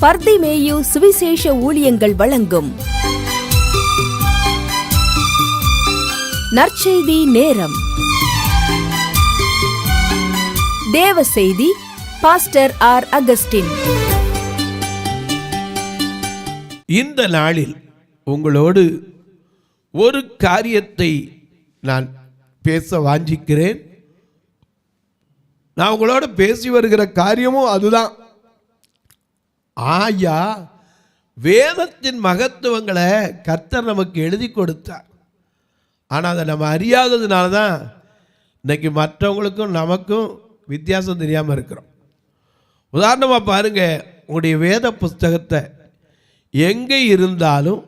பர்திமேயு சுவிசேஷ ஊழியங்கள் வழங்கும் நற்செய்தி நேரம். தேவ செய்தி பாஸ்டர் ஆர். அகஸ்டின். இந்த நாளில் உங்களோடு ஒரு காரியத்தை நான் பேச வாஞ்சிக்கிறேன். நான் உங்களோட பேசி வருகிற காரியமும் அதுதான். ஆயா, வேதத்தின் மகத்துவங்களை கர்த்தர் நமக்கு எழுதி கொடுத்தார். ஆனால் அதை நம்ம அறியாததுனால தான் இன்னைக்கு மற்றவங்களுக்கும் நமக்கும் வித்தியாசம் தெரியாமல் இருக்கிறோம். உதாரணமாக பாருங்கள், உங்களுடைய வேத புஸ்தகத்தை எங்கே இருந்தாலும்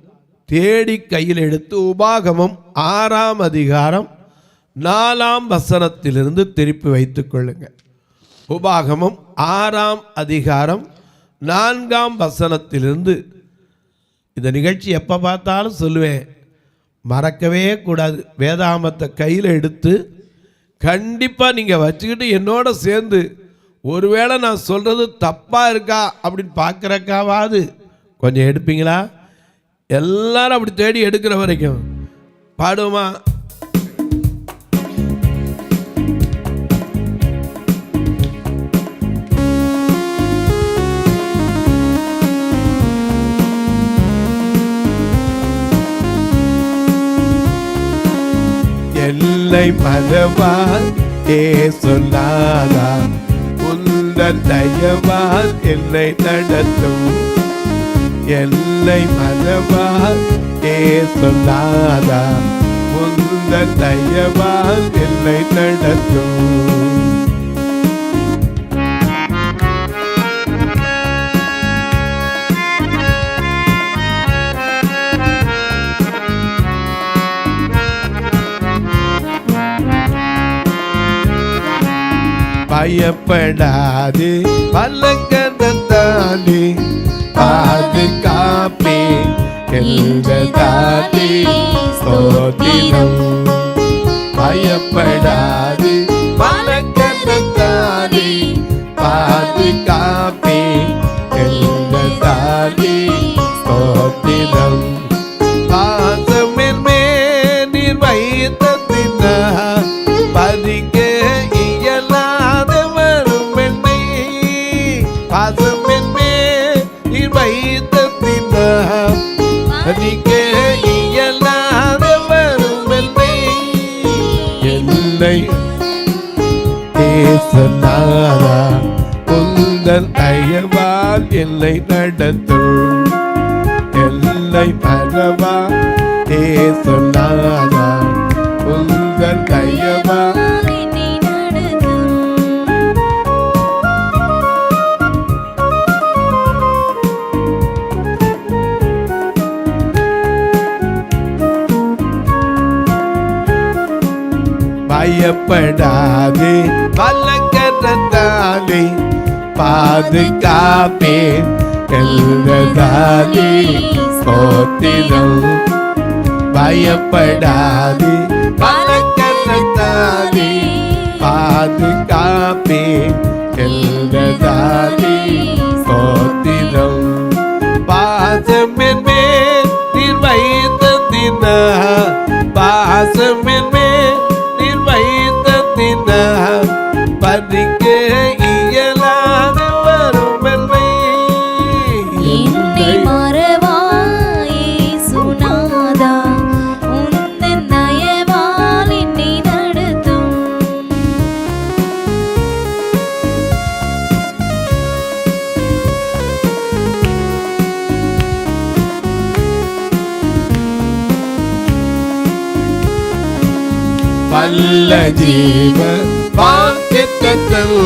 தேடி கையில் எடுத்து உபாகமம் 6ஆம் அதிகாரம் 4ஆம் வசனத்திலிருந்து திருப்பி வைத்துக் கொள்ளுங்கள். உபாகமம் 6ஆம் அதிகாரம் 4ஆம் வசனத்திலிருந்து. இந்த நிகழ்ச்சி எப்போ பார்த்தாலும் சொல்லுவேன், மறக்கவே கூடாது. வேதாகமத்தை கையில் எடுத்து கண்டிப்பாக நீங்கள் வச்சுக்கிட்டு என்னோட சேர்ந்து ஒருவேளை நான் சொல்கிறது தப்பாக இருக்கா அப்படின்னு பார்க்குறக்காவது கொஞ்சம் எடுப்பீங்களா? எல்லாரும் அப்படி தேடி எடுக்கிற வரைக்கும் பாடுவோமா? என்னை மறவால் சொல்லாதா, உந்தன் தயவால் என்னை நடத்தும். என்னை மறவால் சொல்லாதா, உந்தன் தயவால் என்னை நடத்தும். பயப்படாது பல்லக்கத்தாலே பாதுகாப்பே என்றதாலே ஸ்தோத்திரம். பயப்படாது பல்லக்கத்தாலே பாதுகாப்பே என்றதாலே ஸ்தோத்திரம். பாசமின் மேல் நீர் வைத்ததினால் பறிக்க சொன்னாரா, உந்தன் தயவால் என்னை நடத்தும். என்னை மறவா சொன்னாரா, உந்தன் தயவால் பயப்படாதே பல்லக்கத்தாலே பாதுகாப்பே என்றதாலே ஸ்தோத்திரம். பயப்படாதே பல்லக்கத்தாலே பாதுகாப்பே என்றதாலே ஸ்தோத்திரம். பாசமின் மேல் நீர் வைத்ததினால், பாசமின் மேல் வைத்ததினால் பறிக்க இயலாத வருமென்னை. என்னை மறவாயே சுனாதா, உந்தன் தயவால் என்னை நடத்தும். வல்ல ஜீவ வாக்குத்தத்தங்கள்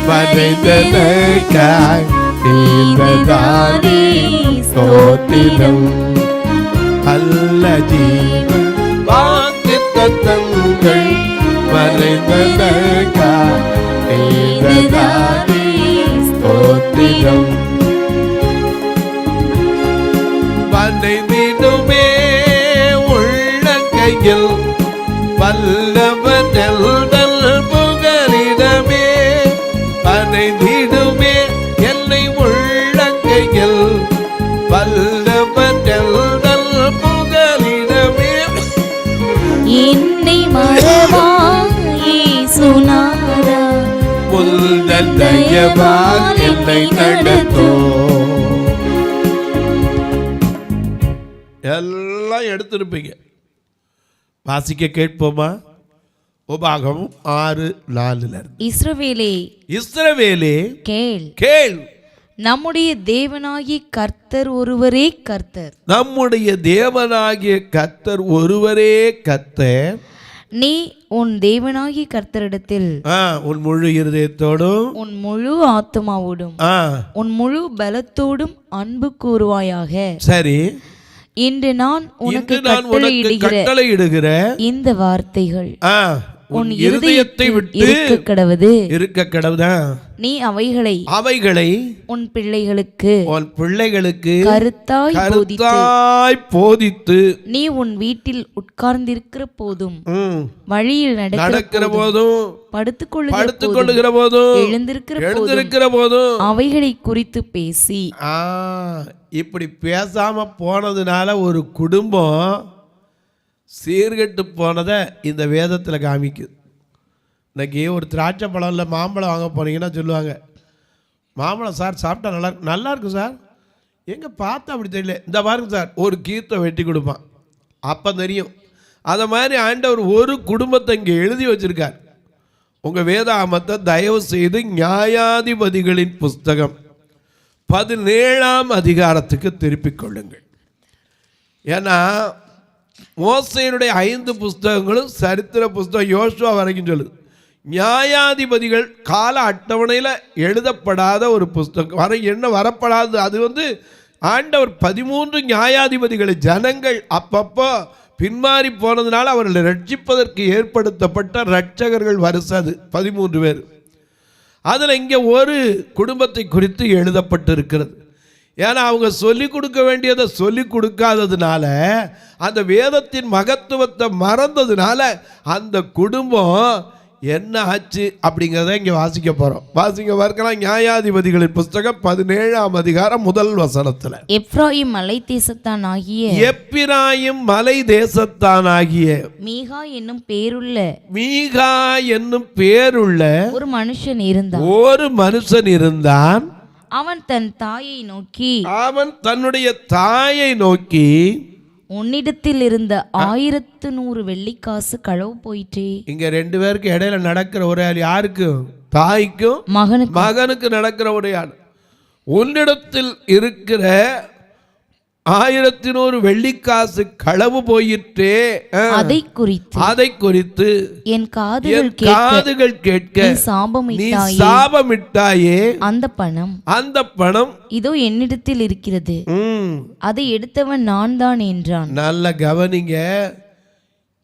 வரைந்ததற்காய் தீர்ந்ததாலே ஸ்தோத்திரம். வல்ல ஜீவ வாக்குத்தத்தங்கள் வரைந்ததற்காய் தீர்ந்ததாலே ஸ்தோத்திரம். வரைந்திடுமே உள்ளங்கையில் வல்லவன் எல்தல் புகலிடமே, பனைந்திடுமே என்னை உள்ளங்கையில் உந்தன் தயவால் என்னை நடத்தும். எல்லாம் எடுத்திருப்பீங்க. வாசிக்க கேட்போமா? உபாகமம் 6:4. இஸ்ரவேலே கேள், கேள், நம்முடைய தேவனாகிய கர்த்தர் ஒருவரே கர்த்தர். நம்முடைய தேவனாகிய கர்த்தர் ஒருவரே கர்த்தர். நீ உன் தேவனாகிய கர்த்தரிடத்தில் உன் முழு இருதயத்தோடும், உன் முழு ஆத்துமாவோடும், உன் முழு பலத்தோடும் அன்பு கூறுவாயாக. சரி, இன்று நான் உனக்கு கட்டளையிடுகிற இந்த வார்த்தைகள் உன் இருதயத்தை விட்டு இருக்க கடவுதா. நீ அவைகளை உன் பிள்ளைகளுக்கு கருத்தாய் போதித்து நீ உன் வீட்டில் உட்கார்ந்திருக்கிற போதும், வழியில் நடக்கிற போதும், படுத்துக்கொள்ளுகிற போதும், எழுந்திருக்கிற போதும் அவைகளை குறித்து பேசி. இப்படி பேசாம போனதுனால ஒரு குடும்பம் சீர்கெட்டு போனதை இந்த வேதத்தில் காமிக்குது. இன்னைக்கு ஒரு திராட்சை பழம் இல்லை மாம்பழம் வாங்க போனீங்கன்னா சொல்லுவாங்க, மாம்பழம் சார் சாப்பிட்டா நல்லா இருக்கும் சார். எங்கே பார்த்தா அப்படி தெரியல, இந்த பாருங்க சார், ஒரு கீத்தை வெட்டி கொடுப்பான், அப்போ தெரியும். அதை மாதிரி ஆண்டவர் ஒரு குடும்பத்தை இங்கே எழுதி வச்சிருக்கார். உங்கள் வேதாகமத்தை தயவு செய்து நியாயாதிபதிகளின் புஸ்தகம் 17ஆம் அதிகாரத்துக்கு திருப்பிக் கொள்ளுங்கள். ஏன்னா மோசேயினுடைய 5 புஸ்தகங்களும் சரித்திர புஸ்தகம் யோசுவா வரைக்கும் சொல்லுது. நியாயாதிபதிகள் கால அட்டவணையில் எழுதப்படாத ஒரு புஸ்தகம் என்ன வரப்படாது. அது ஆண்டவர் 13 நியாயாதிபதிகளை ஜனங்கள் அப்பப்போ பின்மாறி போனதுனால அவர்களை ரட்சிப்பதற்கு ஏற்படுத்தப்பட்ட ரட்சகர்கள் வருஷது 13 பேர். அதில் இங்கே ஒரு குடும்பத்தை குறித்து எழுதப்பட்டிருக்கிறது. ஏன்னா அவங்க சொல்லிக் கொடுக்க வேண்டியதை சொல்லிக் கொடுக்காததுனால, அந்த வேதத்தின் மகத்துவத்தை மறந்ததுனால அந்த குடும்பம் என்ன ஆச்சு அப்படிங்கிறத இங்கே வாசிக்க போகிறோம். வாசிக்க பார்க்கலாம். நியாயாதிபதிகளின் புஸ்தகம் 17ஆம் அதிகாரம் 1 வசனத்தில், எப்பிராயிம் மலை தேசத்தானாகிய மீகா என்னும் பேருள்ள ஒரு மனுஷன் இருந்தான். அவன் தன்னுடைய தாயை நோக்கி உன்னிடத்தில் இருந்த 1100 வெள்ளிக்காசு களவு போயிட்டே. இங்க 2 பேருக்கு இடையில நடக்கிற ஒரே ஆள் யாருக்கு? தாய்க்கும் மகனுக்கு நடக்கிற ஒரே ஆள். உன்னிடத்தில் இருக்கிற 1100 வெள்ளிக்காசு களவு போயிற்றே, அதை குறித்து என் காதுகள் கேட்க நீ சாபமிட்டாயே. அந்த பணம் இதோ என்னிடத்தில் இருக்கிறது, அதை எடுத்தவன் நான் தான் என்றான். நல்ல கவனிங்க,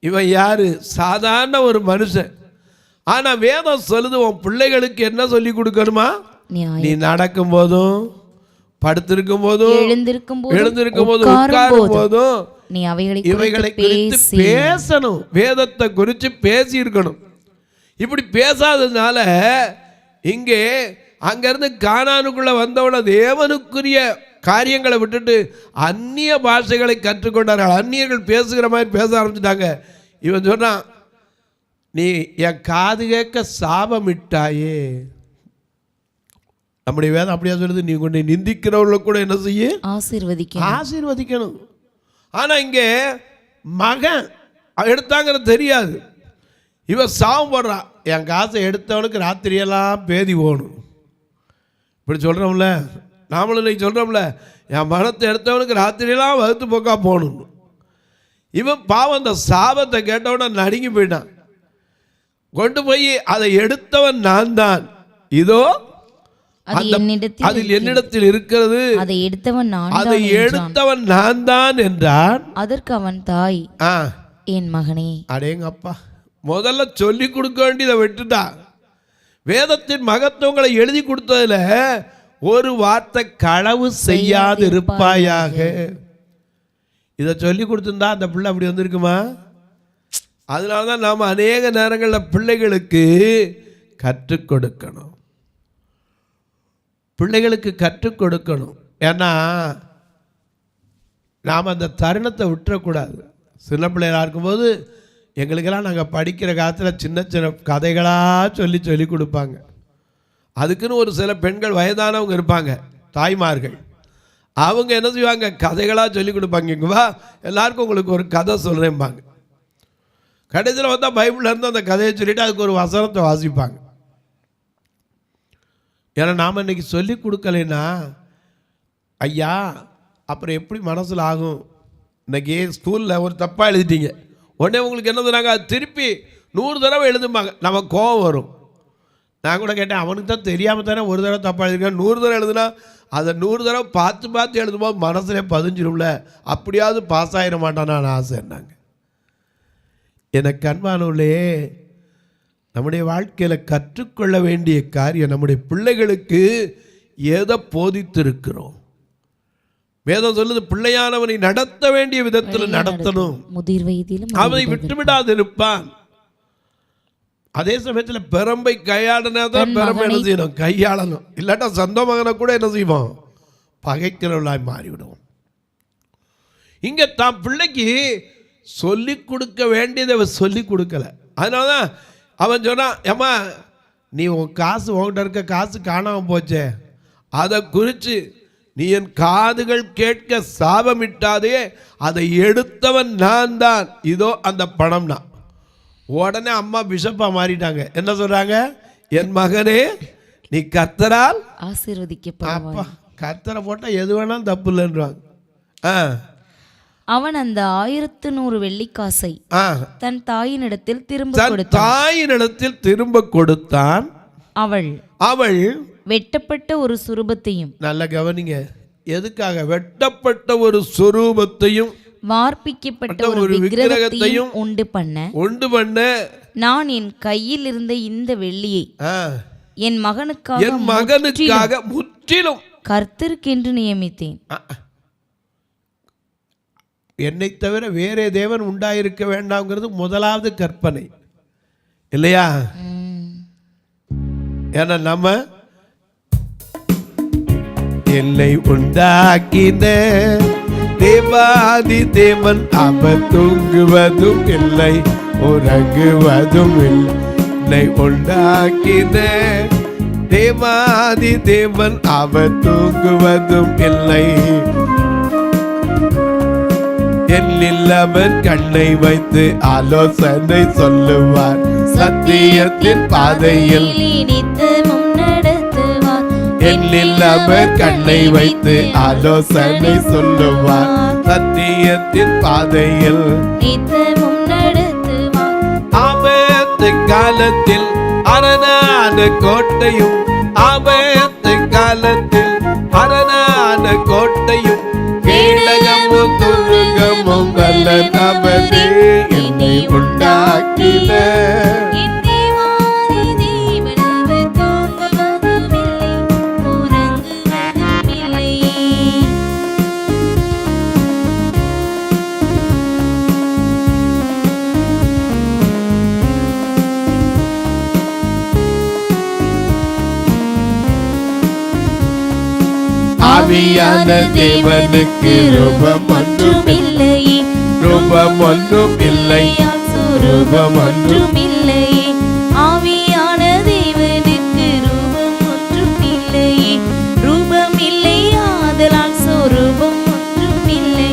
இவன் யாரு? சாதாரண ஒரு மனுஷன். ஆனா வேதம் சொல்லுது, உன் பிள்ளைகளுக்கு என்ன சொல்லி கொடுக்கணுமா? நீ நடக்கும் போதும், படுத்திருக்கும் போதும், எழுந்திருக்கும் போதும், உட்காரும் போதும் நீ இவைகளை குறித்து பேசணும். வேதத்தை குறித்து பேசி இருக்கணும். இப்படி பேசாததுனால இங்கே அங்கிருந்து கானானுக்குள்ள வந்தவன தேவனுக்குரிய காரியங்களை விட்டுட்டு அந்நிய பாஷைகளை கற்றுக்கொண்டார்கள். அந்நியர்கள் பேசுகிற மாதிரி பேச ஆரம்பிச்சுட்டாங்க. இவன் சொன்னான், நீ என் காது கேட்க சாபமிட்டாயே. நம்முடைய வேதம் அப்படியா சொல்லுது, நீ கொண்டு நிந்திக்கிறவர்களை கூட என்ன செய்ய? ஆசீர்வதிக்கணும். ஆனா இங்கே மகன் எடுத்தாங்கிறது தெரியாது. இவன் சாபம் போடுறான், என் காசை எடுத்தவனுக்கு ராத்திரியெல்லாம் பேதி போகணும். இப்படி சொல்கிறோம்ல, நாமளும் இன்னைக்கு சொல்கிறோம்ல, என் மனத்தை எடுத்தவனுக்கு ராத்திரியெல்லாம் வகுத்து போக்கா போகணும். இவன் பாவம் அந்த சாபத்தை கேட்டவன நடுங்கி போயிட்டான். கொண்டு போய் அதை எடுத்தவன் நான் தான், இதோ அதில் என்னிடத்தில் இருக்கிறது, அதை எடுத்தவன் நான் தான் என்றான். அதற்கு அவன் தாய், என் மகனே. அடேங்கப்பா, முதல்ல சொல்லி கொடுக்க வேண்டியதை விட்டுட்டா. வேதத்தின் மகத்துவங்களை எழுதி கொடுத்ததுல ஒரு வார்த்தை களவு செய்யாது இருப்பாயாக. இதை சொல்லி கொடுத்துருந்தா அந்த பிள்ளை அப்படி வந்திருக்குமா? அதனாலதான் நாம் அநேக நேரங்களில் பிள்ளைகளுக்கு கற்றுக் கொடுக்கணும். பிள்ளைகளுக்கு கற்றுக் கொடுக்கணும். ஏன்னா நாம் அந்த தருணத்தை விட்டுறக்கூடாது. சின்ன பிள்ளைகளாக இருக்கும்போது எங்களுக்கெல்லாம் நாங்கள் படிக்கிற காலத்தில் சின்ன சின்ன கதைகளாக சொல்லி கொடுப்பாங்க. அதுக்குன்னு ஒரு சில பெண்கள் வயதானவங்க இருப்பாங்க, தாய்மார்கள். அவங்க என்ன செய்வாங்க, கதைகளாக சொல்லி கொடுப்பாங்க. இங்கே வா, எல்லாருக்கும் உங்களுக்கு ஒரு கதை சொல்கிறேன்பாங்க. கடைசியில் வந்தால் பைபிளில் இருந்து அந்த கதையை சொல்லிவிட்டு அதுக்கு ஒரு வசனத்தை வாசிப்பாங்க. ஏன்னா நாம் இன்றைக்கி சொல்லி கொடுக்கலைன்னா ஐயா அப்புறம் எப்படி மனசில் ஆகும்? இன்றைக்கி ஸ்கூலில் ஒரு தப்பாக எழுதிட்டீங்க, உடனே உங்களுக்கு என்ன சொன்னாங்க, அது திருப்பி 100 தடவை எழுதும்பாங்க. நம்ம கோவம் வரும். நான் கூட கேட்டேன், அவனுக்கு தான் தெரியாமல் தானே ஒரு தடவை தப்பாக எழுதிருக்கேன், 100 தடவை எழுதுனா அதை 100 தடவை பார்த்து பார்த்து எழுதும்போது மனசுலே பதிஞ்சிடும்ல, அப்படியாவது பாஸ் ஆகிட மாட்டானான்னு ஆசைன்னாங்க. எனக்கு அன்பானவர்களே, நம்முடைய வாழ்க்கையில் கற்றுக்கொள்ள வேண்டிய காரியம், நம்முடைய பிள்ளைகளுக்கு எதை போதித்திருக்கிறோம். வேதம் சொல்லுது, பிள்ளையானவனை நடத்த வேண்டிய விதத்தில் நடத்தணும், முதிர் வயதிலும் அவனை விட்டுவிடாது இருப்பான். அதே சமயத்தில் பெரம்பை கையாடனாதான் பெரம்பை என்ன செய்யணும், கையாளணும். இல்லாட்டா சொந்த மகனை கூட என்ன செய்வோம், பகைக்கிறவர்களாய் மாறிவிடுவோம். இங்கே தான் பிள்ளைக்கு சொல்லி கொடுக்க வேண்டியதை அவன் சொல்லி கொடுக்கல. அதனால தான் அவன் சொன்னான், ஏம்மா நீ உன் காசு உங்கள்கிட்ட இருக்க காசு காணாமல் போச்சே, அதை குறித்து நீ என் காதுகள் கேட்க சாபமிட்டாதே, அதை எடுத்தவன் நான் தான், இதோ அந்த பணம்னா. உடனே அம்மா பிஷப்பாக மாறிட்டாங்க. என்ன சொல்கிறாங்க, என் மகனே நீ கர்த்தரால் ஆசீர்வதிக்கப்படுவாய். கர்த்தரை போட்டால் எது வேணாலும் தப்பு இல்லைன்றாங்க. அவன் அந்த 1100 வெள்ளிக்காசை தன் தாயினிடத்தில் திரும்ப கொடுத்தான். அவள் வெட்டப்பட்ட ஒரு சுரூபத்தையும், நல்ல கவனிங்க, எதுக்காக வெட்டப்பட்ட ஒரு சுரூபத்தையும் வார்ப்பிக்கப்பட்ட ஒரு விக்கிரகத்தையும் உண்டு பண்ண நான் என் கையில் இருந்த இந்த வெள்ளியை என் மகனுக்காக முற்றிலும் கர்த்தருக்கென்று நியமித்தேன். என்னை தவிர வேறே தேவன் உண்டாயிருக்க வேண்டாம்ங்கிறது முதலாவது கற்பனை இல்லையா? ஏன்னா நம்ம என்னை உண்டாக்கின தேவாதி தேவன் அவர் தூங்குவதும் இல்லை உறங்குவதும் இல்லை. என்னை உண்டாக்கின தேவாதி தேவன் அவர் தூங்குவதும் இல்லை. என்னில் அவர் கண்ணை வைத்து ஆலோசனை சொல்லுவார், சத்தியத்தின் பாதையில் என்னில் அவர் கண்ணை வைத்து ஆலோசனை சொல்லுவார், சத்தியத்தின் பாதையில் ஆபத்து காலத்தில் அரணான கோட்டையும், ஆபத்து காலத்தில் அரணான கோட்டையும் கேடகமும் துருகமும் வல்ல நமதே என்னை உண்டாக்கின. ஆவியான தேவனுக்கு ரூபம் ஒன்றும் இல்லை, ரூபம் ஒன்றும் இல்லை, ரூபம் ஒன்றும் இல்லை. ஆவியான தேவனுக்கு ரூபம் ஒன்றும் இல்லை, ரூபம் இல்லை, ஆதலால் சொரூபம் ஒன்றும் இல்லை.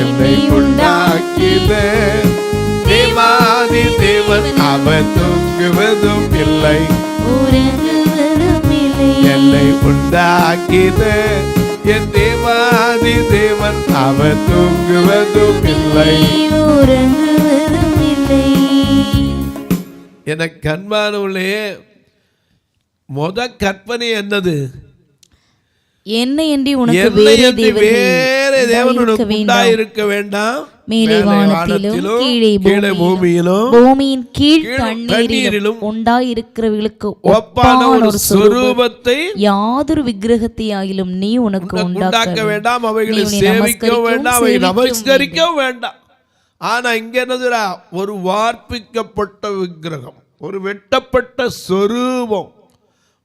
என்னை உண்டாக்கின தேவாதி தேவன் அவர் தூங்குவதும் இல்லை, என்னை உண்டாக்கின என் தேவாதி தேவன் அவர் தூங்குவதும் இல்லை. எனக்கு அன்பானவர்களே, முத கற்பனை என்னது? என்னை என்று உனக்கு வேறே தேவன் உண்டாயிருக்க வேண்டாம், மேலே வானத்திலும் கீழே பூமியின் கீழ் தண்ணீரிலும் உண்டாயிருக்கிறவர்களுக்கு ஒப்பான ஒரு சொரூபத்தை யாதொரு விக்கிரகத்தையாயிலும் நீ உனக்கு உண்டாக்க வேண்டாம், அவைகளை சேவிக்க வேண்டாம், அவை நமஸ்கரிக்க வேண்டாம். ஆனா இங்க என்னதுடா, ஒரு வார்ப்பிக்கப்பட்ட விக்கிரகம், ஒரு வெட்டப்பட்ட சொரூபம்,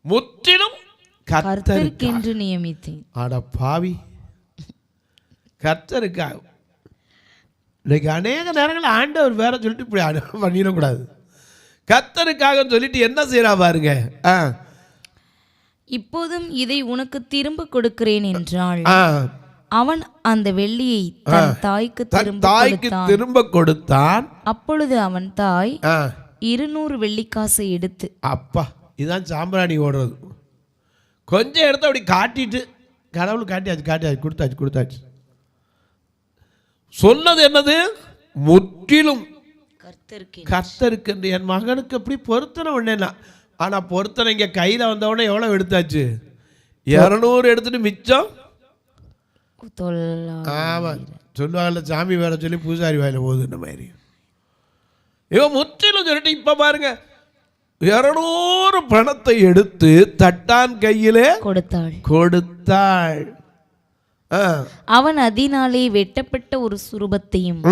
முற்றிலும் கர்த்தருக்கென்று நியமித்தேன். அட பாவி, கர்த்தருக்காக. இன்னைக்கு அநேக நேரங்கள் ஆண்டவர் வேற சொல்லிட்டு இப்படி பண்ணிடக்கூடாது. கர்த்தருக்காக சொல்லிட்டு என்ன செய்யறா பாருங்க. இப்போதும் இதை உனக்கு திரும்ப கொடுக்கிறேன் என்றாள். அவன் அந்த வெள்ளியை தன் தாய்க்கு திரும்ப கொடுத்தான். அப்பொழுது அவன் தாய் 200 வெள்ளிக்காசை எடுத்து, அப்பா இதுதான் சாம்பிராணி ஓடுறது, கொஞ்சம் எடுத்து அப்படி காட்டிட்டு கடவுள் காட்டியாச்சு கொடுத்தாச்சு. சொன்னது என்னது? முற்றிலும் கர்த்தருக்கு என்று. என் மகனுக்கு எப்படி பொருத்தனை ஒண்ணேனா, ஆனா பொருத்தனை இங்க கையில வந்தவொடனே எவ்வளவு எடுத்தாச்சு? 200 எடுத்துட்டு மிச்சம். ஆமா, சொல்லுவாங்கல்ல, சாமி வேலை சொல்லி பூசாரி வேலை போகுதுன்ற மாதிரி. இவன் முற்றிலும் சொல்லிட்டு இப்ப பாருங்க, 200 பணத்தை எடுத்து தட்டான் கையிலே கொடுத்தாள். அவன் அதனாலே வெட்டப்பட்ட ஒரு சுரூபத்தையும்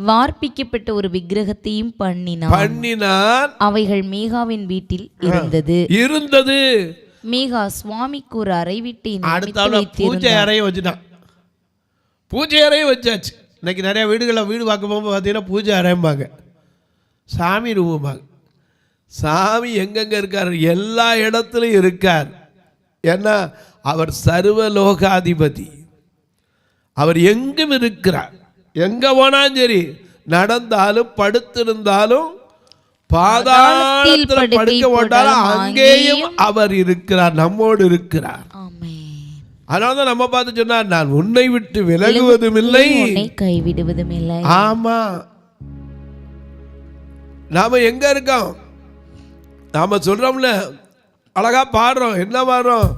வார்ப்பிக்கப்பட்ட ஒரு விக்கிரகத்தையும் பண்ணினான். அவைகள் மீகாவின் வீட்டில் இருந்தது. மீகா சுவாமிக்கு ஒரு அறை வீட்டை பூஜை அறையை வச்சுட்டான். பூஜை அறையும் வச்சாச்சு. இன்னைக்கு நிறைய வீடுகளில் வீடு பார்க்க போகும்போது பார்த்தீங்கன்னா பூஜை அறையும்பாங்க, சாமி ரூமும்பாங்க. சாமி எங்கெங்க இருக்கார்? எல்லா இடத்துலையும் இருக்கார். ஏன்னா அவர் சர்வலோகாதிபதி. அவர் எங்கும் இருக்கிறார். எங்க போனாலும் சரி, நடந்தாலும் படுத்திருந்தாலும் பாதாளத்தில் படுக்க போட்டாலும் அங்கேயும் அவர் இருக்கிறார், நம்மோடு இருக்கிறார். அதனாலதான் நம்ம பார்த்து சொன்னார், நான் உன்னை விட்டு விலகுவதும் இல்லை, கைவிடுவதும் இல்லை. ஆமா, நாம எங்க இருக்கோம்? நாம சொல்றோம்ல, அழகா பாடுறோம். என்ன பாடுறோம்?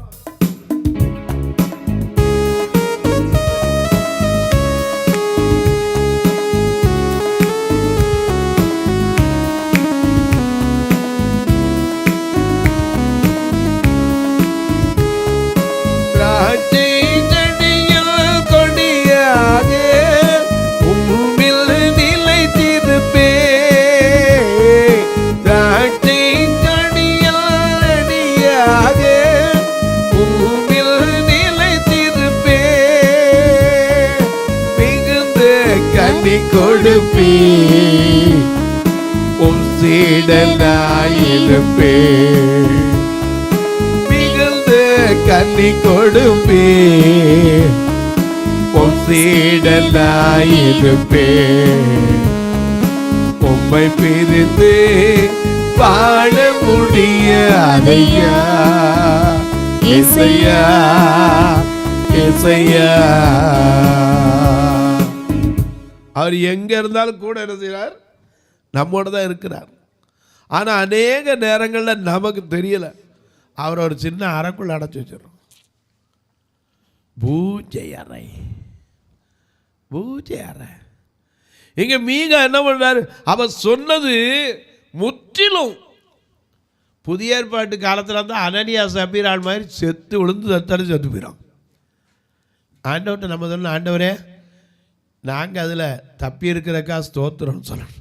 கொடுப்பே உம் சீடனாயிருப்பே, மிகுந்த கன்னி கொடுப்பே உம் சீடனாயிருப்பே. உம்மை பிரிந்து வாழ முடியாதையா இசையா இசையா. அவர் எங்க இருந்தாலும் கூட என்ன செய்கிறார்? நம்மோட தான் இருக்கிறார். ஆனா அநேக நேரங்களில் நமக்கு தெரியல, அவர் ஒரு சின்ன அறைக்குள்ள அடைச்சி வச்சிடறோம். பூஜை அறை. இங்க மீகா என்ன பண்றாரு? அவர் சொன்னது முற்றிலும் புதிய ஏற்பாட்டு காலத்துல தான் அனனியா சபீரால் மாதிரி செத்து விழுந்து செத்து போயிடும். ஆண்டவர்கிட்ட நம்ம சொன்ன, ஆண்டவரே நாங்கள் அதில் தப்பி இருக்கிறக்கா ஸ்தோத்திரம் சொல்லணும்.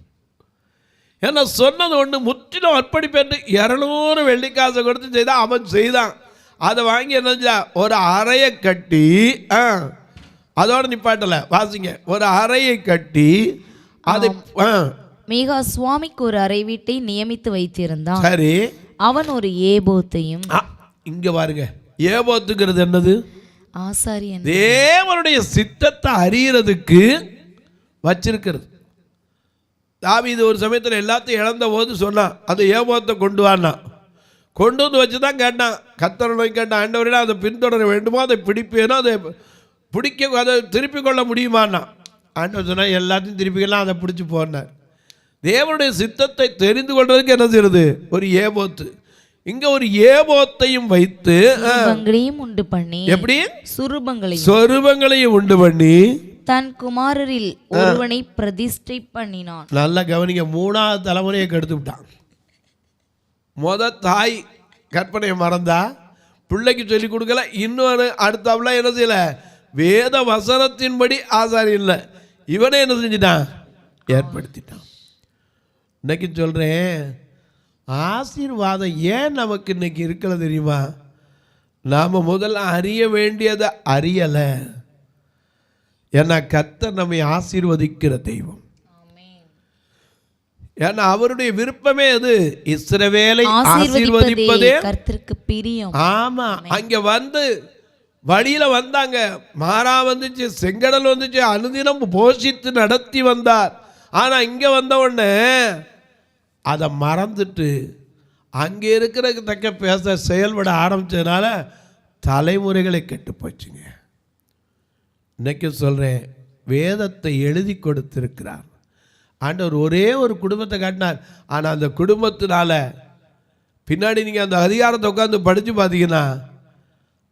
ஏன்னா சொன்னது ஒன்று, முற்றிலும் அர்ப்பணிப்பேன். 200 வெள்ளிக்காசை கொடுத்து செய்தான். அவன் செய்தான். அதை வாங்கி என்ன, ஒரு அறையை கட்டி, அதோட நிப்பாட்டல, வாசிங்க, ஒரு அறையை கட்டி அதை மீகா சுவாமிக்கு ஒரு அறை வீட்டை நியமித்து வைத்திருந்தான். சரி, அவன் ஒரு ஏபோத்தையும். இங்க பாருங்க, ஏபோத்துங்கிறது என்னது? ஆசாரியன் தேவனுடைய சித்தத்தை அறியறதுக்கு வச்சிருக்கிறது. தாவீது ஒரு சமயத்தில் எல்லாத்தையும் இழந்த போது சொன்னான், அந்த ஏபோத்தை கொண்டு வான்னா. கொண்டு வந்து வச்சுதான் கேட்டான், கர்த்தரை நோக்கி கேட்டான், ஆண்டவரே அதை பின்தொடர வேண்டுமோ, அதை பிடிப்பேனோ, அதை பிடிக்க, அதை திருப்பி கொள்ள முடியுமான்னா. ஆண்டவர் சொன்னா எல்லாத்தையும் திருப்பிக்கலாம், அதை பிடிச்சி போனார். தேவனுடைய சித்தத்தை தெரிந்து கொள்றதுக்கு என்ன செய்யறது? ஒரு ஏபோத்து. இங்க ஒரு ஏபோத்தையும் வைத்து உண்டு பண்ணி, எப்படி சொரூபங்களையும் உண்டு பண்ணி தன் குமாரரில் ஒருவனை பிரதிஷ்டை பண்ணினான். நல்லா கவனிங்க, 3வது தலைமுறையை கெடுத்து விட்டான். தாய் கற்பனையை மறந்தா, பிள்ளைக்கு சொல்லிக் கொடுக்கல. இன்னொரு அடுத்தாப்புல என்ன செய்யல? வேத வசனத்தின்படி ஆசாரி இல்லை, இவனே என்ன செஞ்சிட்டான்? ஏற்படுத்திட்டான். இன்னைக்கு சொல்றேன், ஆசீர்வாதம் ஏன் நமக்கு இன்னைக்கு இருக்கல தெரியுமா? நாம் முதல்ல அறிய வேண்டியதை அறியலை. ஏன்னா கர்த்தர் நம்மை ஆசீர்வதிக்கிற தெய்வம். ஏன்னா அவருடைய விருப்பமே அது இஸ்ரவேலை ஆசீர்வதிப்பதே கர்த்தருக்கு பிரியம். ஆமா, அங்க வந்து வழியில வந்தாங்க, மாறா வந்துச்சு, செங்கடல் வந்துச்சு, அனுதினம் போஷித்து நடத்தி வந்தார். ஆனா இங்க வந்த உடனே அதை மறந்துட்டு அங்கே இருக்கிறதுக்கு தக்க பேச செயல்பட ஆரம்பிச்சதுனால தலைமுறைகளை கெட்டு போச்சுங்க. இன்னைக்கு சொல்கிறேன், வேதத்தை எழுதி கொடுத்திருக்கிறார் ஆண்டவர். ஒரே ஒரு குடும்பத்தை காட்டினார். ஆனால் அந்த குடும்பத்தினால பின்னாடி நீங்கள் அந்த அதிகாரத்தை உட்காந்து படித்து பார்த்தீங்கன்னா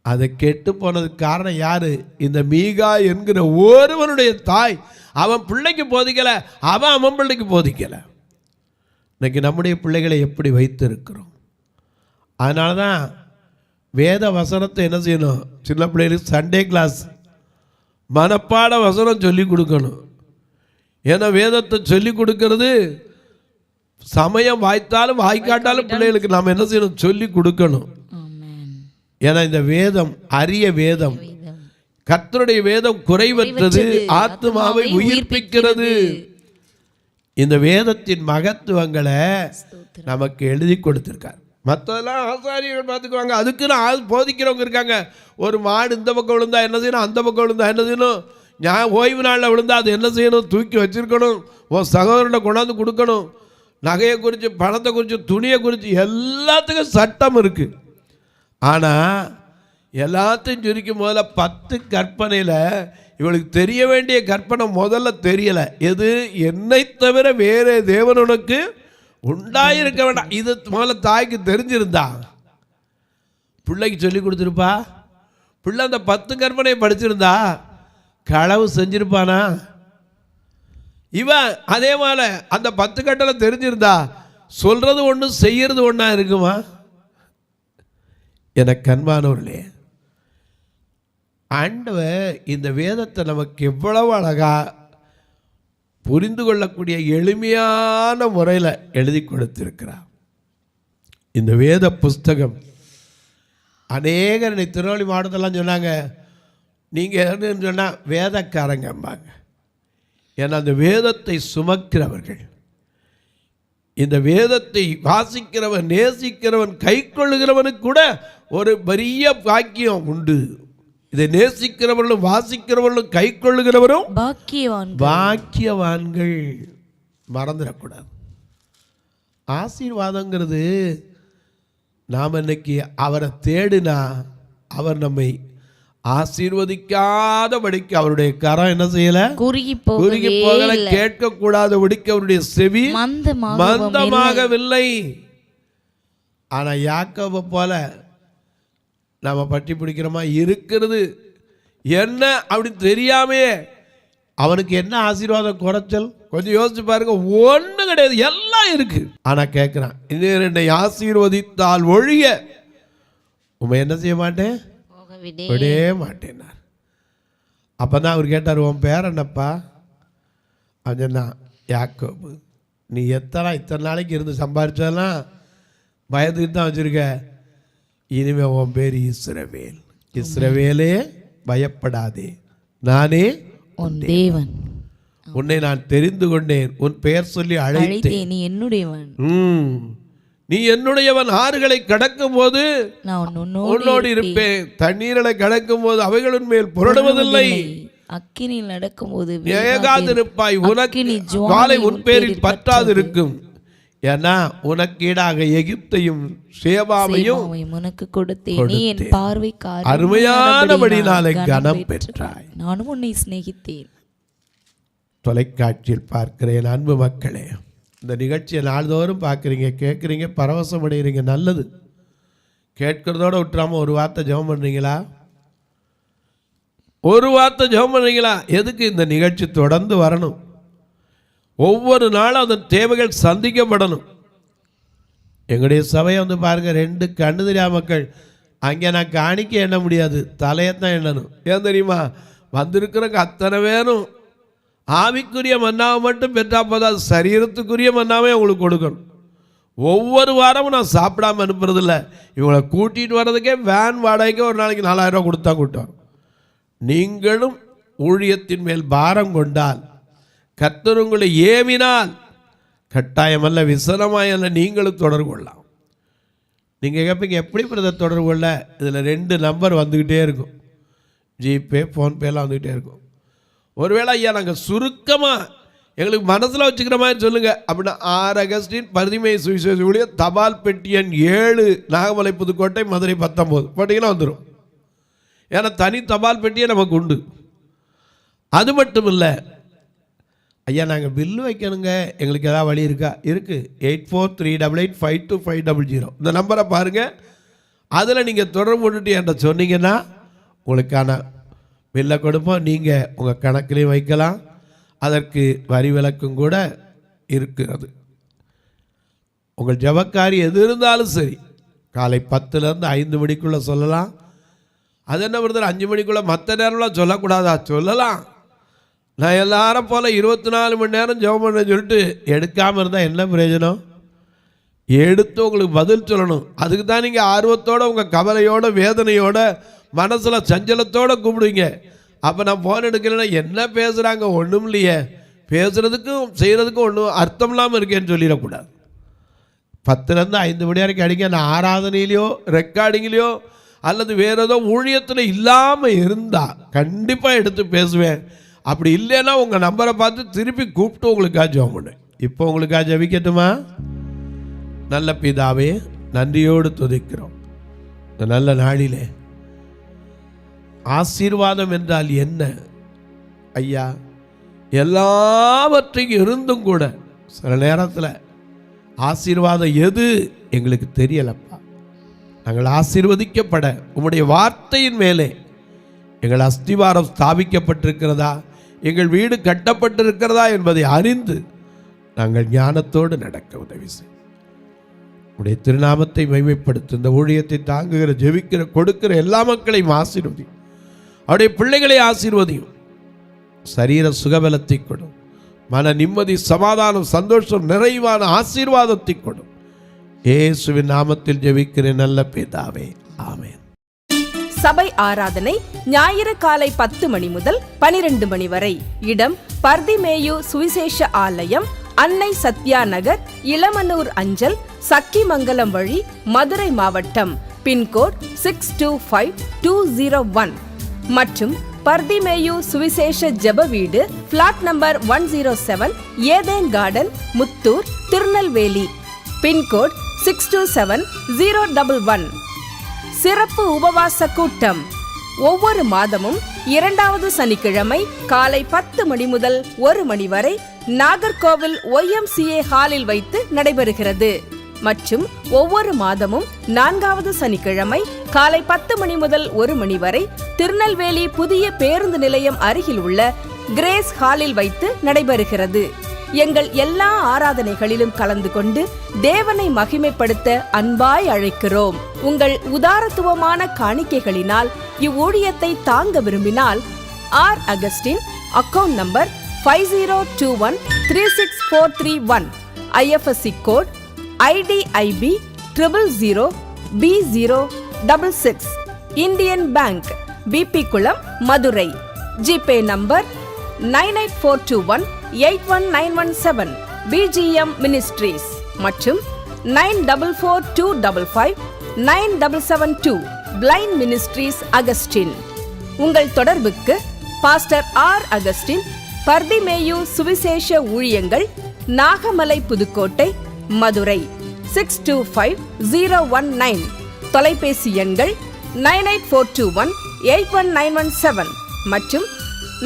அதை கெட்டு போனதுக்கு காரணம் யார்? இந்த மீகா என்கிற ஒருவனுடைய தாய். அவன் பிள்ளைக்கு போதிக்கலை, அவன் பிள்ளைக்கு போதிக்கலை. இன்னைக்கு நம்முடைய பிள்ளைகளை எப்படி வைத்திருக்கிறோம்? அதனால தான் வேத வசனத்தை என்ன செய்யணும்? சின்ன பிள்ளைகளுக்கு சண்டே கிளாஸ் மனப்பாட வசனம் சொல்லி கொடுக்கணும். ஏன்னா வேதத்தை சொல்லி கொடுக்கறது சமயம் வாய்த்தாலும் வாய்க்காட்டாலும் பிள்ளைகளுக்கு நாம் என்ன செய்யணும்? சொல்லி கொடுக்கணும். ஏன்னா இந்த வேதம் அரிய வேதம், கர்த்தருடைய வேதம் குறைவற்றது, ஆத்துமாவை உயிர்ப்பிக்கிறது. இந்த வேதத்தின் மகத்துவங்களை நமக்கு எழுதி கொடுத்திருக்கார். மற்றதெல்லாம் ஆசாரியர்கள் பார்த்துக்குவாங்க, அதுக்குன்னு ஆள் போதிக்கிறவங்க இருக்காங்க. ஒரு மாடு இந்த பக்கம் விழுந்தா என்ன செய்யணும், அந்த பக்கம் விழுந்தா என்ன செய்யணும், ஓய்வு நாளில் விழுந்தா அது என்ன செய்யணும், தூக்கி வச்சிருக்கணும், உன் சகோதரனை கொண்டாந்து கொடுக்கணும். நகையை குறித்து, பணத்தை குறித்து, துணியை குறித்து எல்லாத்துக்கும் சட்டம் இருக்குது. ஆனால் எல்லாத்தையும் சுருக்கும் முதல்ல 10 கற்பனையில் இவளுக்கு தெரிய வேண்டிய கற்பனை முதல்ல தெரியலை. எது? என்னை தவிர வேறு தேவன் உனக்கு உண்டாயிருக்க வேண்டாம். இது முதல்ல தாய்க்கு தெரிஞ்சிருந்தா பிள்ளைக்கு சொல்லி கொடுத்துருப்பா. பிள்ளை அந்த 10 கற்பனையை படிச்சிருந்தா களவு செஞ்சிருப்பானா? இவன் அதே மாதிரி அந்த 10 கட்டளை தெரிஞ்சிருந்தா சொல்றது ஒன்று செய்யறது ஒன்றா இருக்குமா? எனக்கு அன்பானவர்களே, ஆண்டவர் இந்த வேதத்தை நமக்கு எவ்வளவு அழகா புரிந்து கொள்ளக்கூடிய எளிமையான முறையில் எழுதி கொடுத்திருக்கிறார். இந்த வேத புஸ்தகம் அநேகர் திருநெல்வேலி மாவட்டத்தெல்லாம் சொன்னாங்க, நீங்கள் என்னன்னு சொன்னால் வேதக்காரங்கம்பாங்க. ஏன்னா அந்த வேதத்தை சுமக்கிறவர்கள், இந்த வேதத்தை வாசிக்கிறவன், நேசிக்கிறவன், கை கொள்ளுகிறவனுக்கு கூட ஒரு பெரிய பாக்கியம் உண்டு. இதை நேசிக்கிறவர்களும் வாசிக்கிறவர்களும் கை கொள்ளுகிறவரும் பாக்கியவான்கள். மறந்துடக்கூடாது. ஆசீர்வாதங்கிறது நாம் இன்னைக்கு அவரை தேடினா அவர் நம்மை ஆசீர்வதிக்காதபடிக்கு அவருடைய கரம் என்ன செய்யல, குறுகி போகல, கேட்கக்கூடாதபடிக்கு அவருடைய செவி மந்தமாகவில்லை. ஆனா யாக்கோபை போல நம்ம பட்டி பிடிக்கிறோமா? இருக்கிறது என்ன அப்படின்னு தெரியாமே அவனுக்கு என்ன ஆசீர்வாதம் குறைச்சல்? கொஞ்சம் யோசிச்சு பாருங்க. ஒன்றும் கிடையாது, எல்லாம் இருக்கு. ஆனா கேட்கிறான், இன்னும் என்னை ஆசீர்வதித்தால் ஒழிய உண்மை என்ன செய்ய மாட்டேன், விடே மாட்டேன்னார். அப்பதான் அவர் கேட்டார், உன் பேர் என்னப்பா? அப்படின்னா யாக்கோபு. நீ இத்தனை நாளைக்கு இருந்து சம்பாதிச்சதெல்லாம் பயந்துக்கிட்டு தான் வச்சிருக்க. இனிமே உன் பேர் இஸ்ரவேல். இஸ்ரவேலே பயப்படாதே, நானே உன் தேவன், உன்னை நான் தெரிந்து கொண்டேன், உன் பெயர் சொல்லி அழைத்தேன், நீ என்னுடையவன். நீ என்னுடையவன். ஆறுகளை கடக்கும் போது உன்னோடு இருப்பேன், தண்ணீர்களை கடக்கும் போது அவைகளின் மேல் புரடுவதில்லை, அக்கினியில் நடக்கும் போது ஏகாதிருப்பாய், உனக்கு காலை உன் பேரில் பற்றாது இருக்கும். ஏன்னா உனக்கு ஈடாக எகிப்தையும் சேபாவையும் உனக்கு கொடுத்தேன், நீ என் பார்வைக்கு அருமையானபடினாலே கனம் பெற்றாய், நானும் உன்னை சிநேகித்தேன். தொலைக்காட்சியில் பார்க்கிற என் அன்பு மக்களே, இந்த நிகழ்ச்சியை நாள்தோறும் பார்க்குறீங்க, கேட்குறீங்க, பரவசம் அடைகிறீங்க. நல்லது. கேட்குறதோடு விட்டுறாமல் ஒரு வார்த்தை ஜெபம் பண்ணுறீங்களா? ஒரு வார்த்தை ஜெபம் பண்ணுறீங்களா? எதுக்கு இந்த நிகழ்ச்சி தொடர்ந்து வரணும்? ஒவ்வொரு நாளும் அதன் தேவைகள் சந்திக்கப்படணும். எங்களுடைய சபையை வந்து பாருங்கள், 2 கண்ணு தெரியாத மக்கள். அங்கே நான் காணிக்க எண்ண முடியாது, தலையத்தான் எண்ணணும். ஏன் தெரியுமா? வந்திருக்கிறக்கு அத்தனை வேணும். ஆவிக்குரிய மன்னாவை மட்டும் பெற்றா போதாது, சரீரத்துக்குரிய மன்னாவே உங்களுக்கு கொடுக்கணும். ஒவ்வொரு வாரமும் நான் சாப்பிடாமல் அனுப்புறதில்ல. இவங்களை கூட்டிகிட்டு வர்றதுக்கே வேன் வாடகைக்கு ஒரு நாளைக்கு 4000 ரூபா கொடுத்தா கூட்டம். நீங்களும் ஊழியத்தின் மேல் பாரம் கொண்டால், கர்த்தர் உங்களை ஏவினால், கட்டாயமல்ல விசனமாயல்ல நீங்களும் தொடர்பு கொள்ளலாம். நீங்கள் கேட்பீங்க எப்படி பிரதர் தொடர்பு கொள்ள? இதில் 2 நம்பர் வந்துக்கிட்டே இருக்கும். ஜிபே, ஃபோன்பேலாம் வந்துக்கிட்டே இருக்கும். ஒருவேளை ஐயா நாங்கள் சுருக்கமாக எங்களுக்கு மனசில் வச்சுக்கிற மாதிரி சொல்லுங்கள் அப்படின்னா, ஆர். அகஸ்டின் பரிதிமேயு சுவிசேஷ ஊழியர், தபால் பெட்டி எண் 7, நாகமலை, புதுக்கோட்டை, மதுரை 19 போட்டிங்கன்னா வந்துடும். ஏன்னா தனி தபால் பெட்டியே நமக்கு உண்டு. அது மட்டும் இல்லை ஐயா, நாங்கள் பில்லு வைக்கணுங்க, எங்களுக்கு ஏதாவது வழி இருக்கா? இருக்குது. 8438852500 இந்த நம்பரை பாருங்கள். அதில் நீங்கள் தொடர்பு கொண்டுட்டு என்கிட்ட சொன்னீங்கன்னா உங்களுக்கான பில்லை கொடுப்போம். நீங்கள் உங்கள் கணக்கிலையும் வைக்கலாம். அதற்கு வரி விலக்கும் கூட இருக்கிறது. உங்கள் ஜபக்காரி எது இருந்தாலும் சரி, காலை 10லேருந்து 5 மணிக்குள்ளே சொல்லலாம். அது என்ன பண்ணுறது, 5 மணிக்குள்ளே மற்ற நேரம்லாம் சொல்லக்கூடாதா? சொல்லலாம். நான் எல்லாரும் போல் 24 மணி நேரம் ஜெபம் பண்ண சொல்லிட்டு எடுக்காமல் இருந்தால் என்ன பிரயோஜனம்? எடுத்து உங்களுக்கு பதில் சொல்லணும். அதுக்கு தான் நீங்கள் ஆர்வத்தோடு, உங்கள் கவலையோட, வேதனையோட, மனசில் சஞ்சலத்தோடு கூப்பிடுவீங்க. அப்போ நான் ஃபோன் எடுக்கலைன்னா என்ன பேசுகிறாங்க, ஒன்றும் இல்லையே, பேசுகிறதுக்கும் செய்கிறதுக்கும் ஒன்றும் அர்த்தம் இல்லாமல் இருக்கேன்னு சொல்லிடக்கூடாது. 10லேருந்து 5 மணி வரைக்கும் அடிங்க. நான் ஆராதனையிலையோ ரெக்கார்டிங்லேயோ அல்லது வேறு ஏதோ ஊழியத்தில் இல்லாமல் இருந்தால் கண்டிப்பாக எடுத்து பேசுவேன். அப்படி இல்லைன்னா உங்கள் நம்பரை பார்த்து திருப்பி கூப்பிட்டு உங்களுக்காக ஜெபம் பண்ணேன். இப்போ உங்களுக்காக ஜெபிக்கட்டுமா? நல்ல பிதாவே, நன்றியோடு துதிக்கிறோம். இந்த நல்ல நாளிலே ஆசீர்வாதம் என்றால் என்ன ஐயா? எல்லாவற்றையும் இருந்தும் கூட சில நேரத்தில் ஆசீர்வாதம் எது எங்களுக்கு தெரியலப்பா. நாங்கள் ஆசீர்வதிக்கப்பட உம்முடைய வார்த்தையின் மேலே எங்கள் அஸ்திவாரம் ஸ்தாபிக்கப்பட்டிருக்கிறதா, எங்கள் வீடு கட்டப்பட்டிருக்கிறதா என்பதை அறிந்து நாங்கள் ஞானத்தோடு நடக்க உதவி செய்யும். உடைய திருநாமத்தை மகிமைப்படுத்தும். இந்த ஊழியத்தை தாங்குகிற, ஜெபிக்கிற, கொடுக்கிற எல்லா மக்களையும் ஆசீர்வதியும். அவருடைய பிள்ளைகளை ஆசீர்வதியும். சரீர சுகபலத்தை கொடும். மன நிம்மதி, சமாதானம், சந்தோஷம், நிறைவான ஆசீர்வாதத்தை கொடும். இயேசுவின் நாமத்தில் ஜெபிக்கிறேன் நல்ல பிதாவே, ஆமென். சபை ஆராதனை ஞாயிறு காலை 10 மணி முதல் 12 மணி வரை. இடம் பர்திமேயு சுவிசேஷ ஆலயம், அன்னை சத்யா நகர், இளமனூர் அஞ்சல், சக்கிமங்கலம் வழி, மதுரை மாவட்டம். பின்கோட் 625201 மற்றும் பர்திமேயு சுவிசேஷ ஜெப வீடு, flat number 107, Eden garden, Muthur, Tirunelveli. Pincode 627011. சிறப்பு உபவாச கூட்டம் ஒவ்வொரு மாதமும் 2வது சனிக்கிழமை காலை 10 மணி முதல் 1 மணி வரை நாகர்கோவில் YMCA ஹாலில் வைத்து நடைபெறுகிறது. மற்றும் ஒவ்வொரு மாதமும் 4வது சனிக்கிழமை காலை 10 மணி முதல் 1 மணி வரை திருநெல்வேலி புதிய பேருந்து நிலையம் அருகில் உள்ள கிரேஸ் ஹாலில் வைத்து நடைபெறுகிறது. எங்கள் எல்லா ஆராதனைகளிலும் கலந்து கொண்டு தேவனை மகிமைப்படுத்த அன்பாய் அழைக்கிறோம். உங்கள் உதாரத்துவமான காணிக்கைகளினால் இவ்வூழியத்தை தாங்க விரும்பினால் R. Augustine, account number 5021364331, IFSC code IDIB 000B066, Indian bank, BP Kulam, Madurai. GPay number 9842181917, BGM ministries மற்றும் 9442559772, பிளைண்ட் மினிஸ்ட்ரீஸ் அகஸ்டின். உங்கள் தொடர்புக்கு பாஸ்டர் ஆர். அகஸ்டின், பர்திமேயு சுவிசேஷ ஊழியங்கள், நாகமலை, புதுக்கோட்டை, மதுரை 625019. தொலைபேசி எண்கள் 9842181917 மற்றும்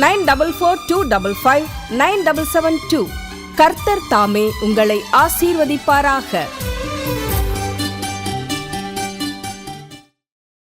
9442559772. கர்த்தர் தாமே உங்களை ஆசீர்வதிப்பாராக.